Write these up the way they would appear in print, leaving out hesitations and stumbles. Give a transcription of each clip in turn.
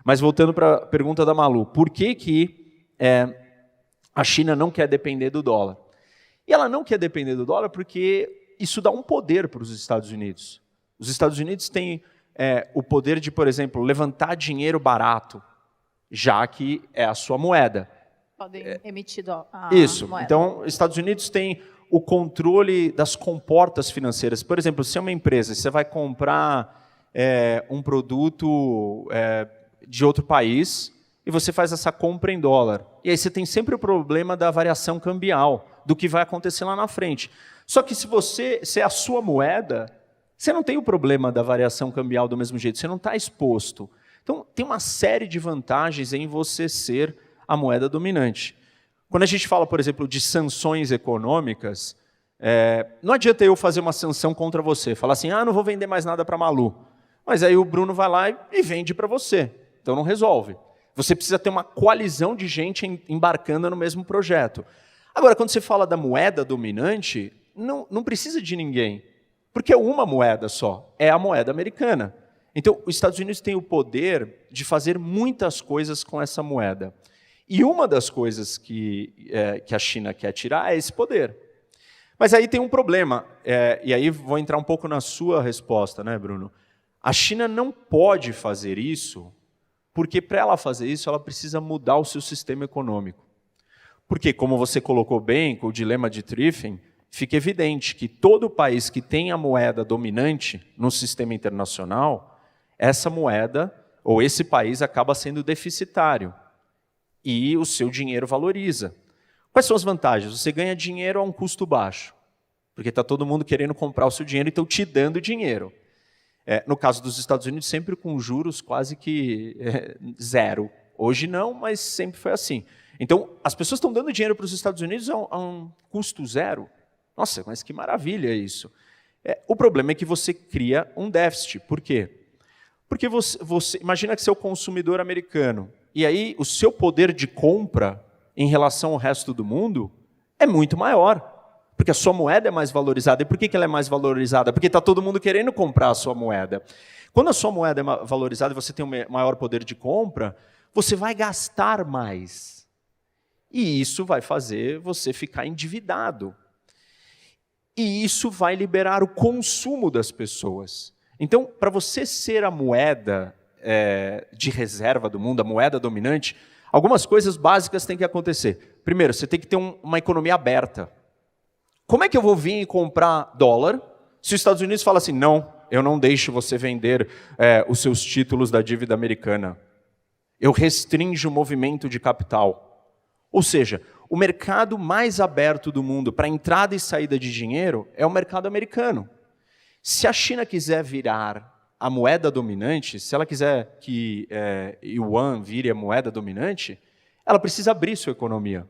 Mas voltando para a pergunta da Malu, por que a China não quer depender do dólar? E ela não quer depender do dólar porque isso dá um poder para os Estados Unidos. Os Estados Unidos têm o poder de, por exemplo, levantar dinheiro barato, já que é a sua moeda. Podem emitir a Isso. moeda. Então, os Estados Unidos têm o controle das comportas financeiras. Por exemplo, se é uma empresa, você vai comprar um produto de outro país e você faz essa compra em dólar. E aí você tem sempre o problema da variação cambial, do que vai acontecer lá na frente. Só que se é a sua moeda, você não tem o problema da variação cambial do mesmo jeito, você não está exposto. Então, tem uma série de vantagens em você ser a moeda dominante. Quando a gente fala, por exemplo, de sanções econômicas, não adianta eu fazer uma sanção contra você, falar assim, não vou vender mais nada para a Malu. Mas aí o Bruno vai lá e vende para você. Então não resolve. Você precisa ter uma coalizão de gente embarcando no mesmo projeto. Agora, quando você fala da moeda dominante, não precisa de ninguém, porque é uma moeda só, é a moeda americana. Então, os Estados Unidos têm o poder de fazer muitas coisas com essa moeda. E uma das coisas que a China quer tirar é esse poder. Mas aí tem um problema, e aí vou entrar um pouco na sua resposta, né, Bruno? A China não pode fazer isso, porque para ela fazer isso, ela precisa mudar o seu sistema econômico. Porque, como você colocou bem, com o dilema de Triffin, fica evidente que todo país que tem a moeda dominante no sistema internacional, essa moeda, ou esse país, acaba sendo deficitário. E o seu dinheiro valoriza. Quais são as vantagens? Você ganha dinheiro a um custo baixo, porque está todo mundo querendo comprar o seu dinheiro e estão te dando dinheiro. No caso dos Estados Unidos, sempre com juros quase que zero. Hoje não, mas sempre foi assim. Então, as pessoas estão dando dinheiro para os Estados Unidos a um custo zero. Nossa, mas que maravilha isso. O problema é que você cria um déficit. Por quê? Porque você imagina que você é o consumidor americano, e aí o seu poder de compra em relação ao resto do mundo é muito maior, porque a sua moeda é mais valorizada. E por que ela é mais valorizada? Porque está todo mundo querendo comprar a sua moeda. Quando a sua moeda é valorizada e você tem um maior poder de compra, você vai gastar mais. E isso vai fazer você ficar endividado. E isso vai liberar o consumo das pessoas. Então, para você ser a moeda de reserva do mundo, a moeda dominante, algumas coisas básicas têm que acontecer. Primeiro, você tem que ter uma economia aberta. Como é que eu vou vir e comprar dólar se os Estados Unidos falam assim, não, eu não deixo você vender os seus títulos da dívida americana. Eu restringo o movimento de capital. Ou seja, o mercado mais aberto do mundo para entrada e saída de dinheiro é o mercado americano. Se a China quiser virar a moeda dominante, se ela quiser que Yuan vire a moeda dominante, ela precisa abrir sua economia.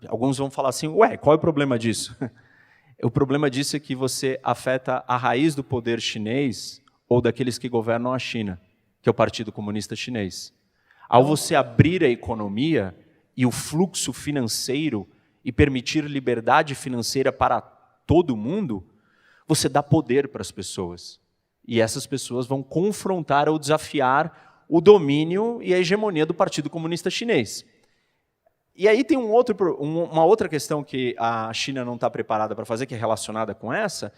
Alguns vão falar assim, qual é o problema disso? O problema disso é que você afeta a raiz do poder chinês ou daqueles que governam a China, que é o Partido Comunista Chinês. Ao você abrir a economia e o fluxo financeiro e permitir liberdade financeira para todo mundo, você dá poder para as pessoas. E essas pessoas vão confrontar ou desafiar o domínio e a hegemonia do Partido Comunista Chinês. E aí tem uma outra questão que a China não está preparada para fazer, que é relacionada com essa,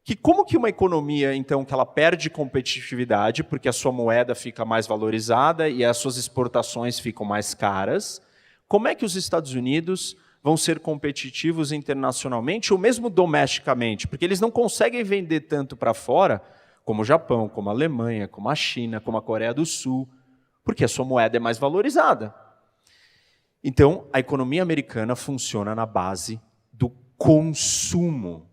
que como que uma economia, então, que ela perde competitividade, porque a sua moeda fica mais valorizada e as suas exportações ficam mais caras, como é que os Estados Unidos vão ser competitivos internacionalmente ou mesmo domesticamente? Porque eles não conseguem vender tanto para fora, como o Japão, como a Alemanha, como a China, como a Coreia do Sul, porque a sua moeda é mais valorizada. Então, a economia americana funciona na base do consumo.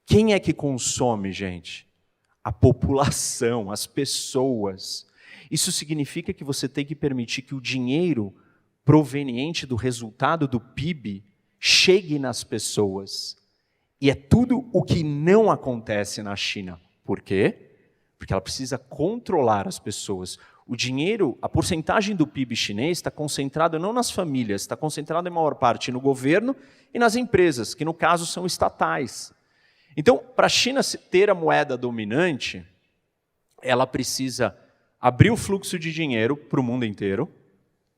Quem é que consome, gente? A população, as pessoas. Isso significa que você tem que permitir que o dinheiro proveniente do resultado do PIB chegue nas pessoas. E é tudo o que não acontece na China. Por quê? Porque ela precisa controlar as pessoas. O dinheiro, a porcentagem do PIB chinês está concentrada não nas famílias, está concentrada em maior parte no governo e nas empresas, que no caso são estatais. Então, para a China ter a moeda dominante, ela precisa abrir o fluxo de dinheiro para o mundo inteiro,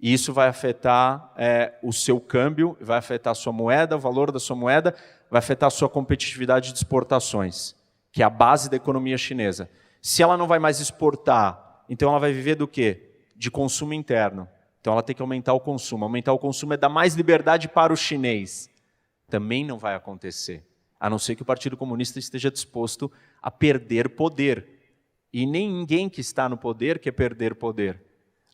e isso vai afetar o seu câmbio, vai afetar a sua moeda, o valor da sua moeda, vai afetar a sua competitividade de exportações, que é a base da economia chinesa. Se ela não vai mais exportar, então ela vai viver do quê? De consumo interno. Então ela tem que aumentar o consumo. Aumentar o consumo é dar mais liberdade para o chinês. Também não vai acontecer, a não ser que o Partido Comunista esteja disposto a perder poder. E nem ninguém que está no poder quer perder poder.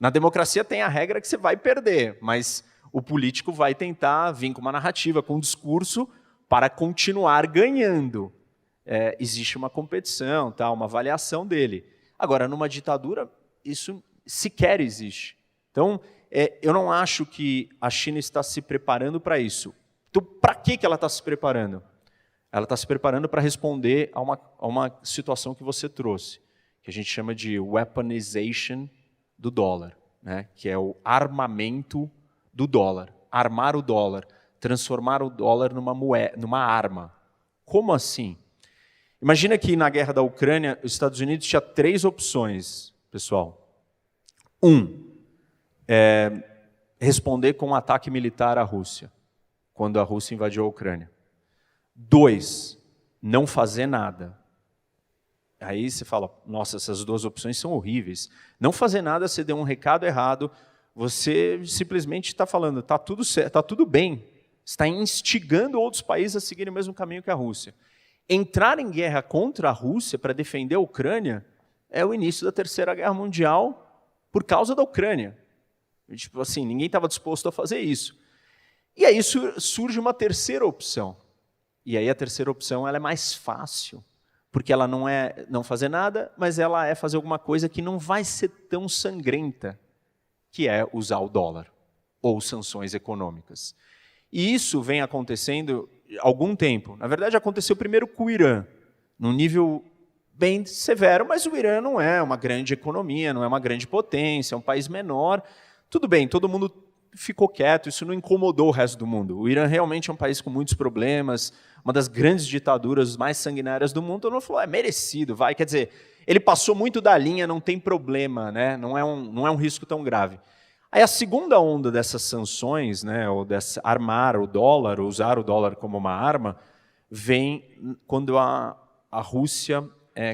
Na democracia tem a regra que você vai perder, mas o político vai tentar vir com uma narrativa, com um discurso, para continuar ganhando. Existe uma competição, tá, uma avaliação dele. Agora, numa ditadura, isso sequer existe. Então, eu não acho que a China está se preparando para isso. Então, para que ela está se preparando? Ela está se preparando para responder a uma situação que você trouxe, que a gente chama de weaponization do dólar, né? Que é o armamento do dólar. Armar o dólar, transformar o dólar numa arma. Como assim? Imagina que na guerra da Ucrânia, os Estados Unidos tinha 3 opções, pessoal. 1, responder com um ataque militar à Rússia, quando a Rússia invadiu a Ucrânia. 2, não fazer nada. Aí você fala, nossa, essas 2 opções são horríveis. Não fazer nada, você deu um recado errado, você simplesmente está falando, está tudo certo, está tudo bem. Está instigando outros países a seguirem o mesmo caminho que a Rússia. Entrar em guerra contra a Rússia para defender a Ucrânia é o início da Terceira Guerra Mundial por causa da Ucrânia. Tipo assim, ninguém estava disposto a fazer isso. E aí surge uma terceira opção. E aí a terceira opção ela é mais fácil, porque ela não é não fazer nada, mas ela é fazer alguma coisa que não vai ser tão sangrenta, que é usar o dólar, ou sanções econômicas. E isso vem acontecendo há algum tempo. Na verdade, aconteceu primeiro com o Irã, num nível bem severo, mas o Irã não é uma grande economia, não é uma grande potência, é um país menor. Tudo bem, todo mundo ficou quieto, isso não incomodou o resto do mundo. O Irã realmente é um país com muitos problemas, uma das grandes ditaduras mais sanguinárias do mundo. Todo mundo falou, merecido, vai. Quer dizer, ele passou muito da linha, não tem problema, né? Não é um risco tão grave. Aí a segunda onda dessas sanções, né, ou armar o dólar, ou usar o dólar como uma arma, vem quando a Rússia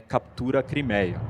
captura a Crimeia.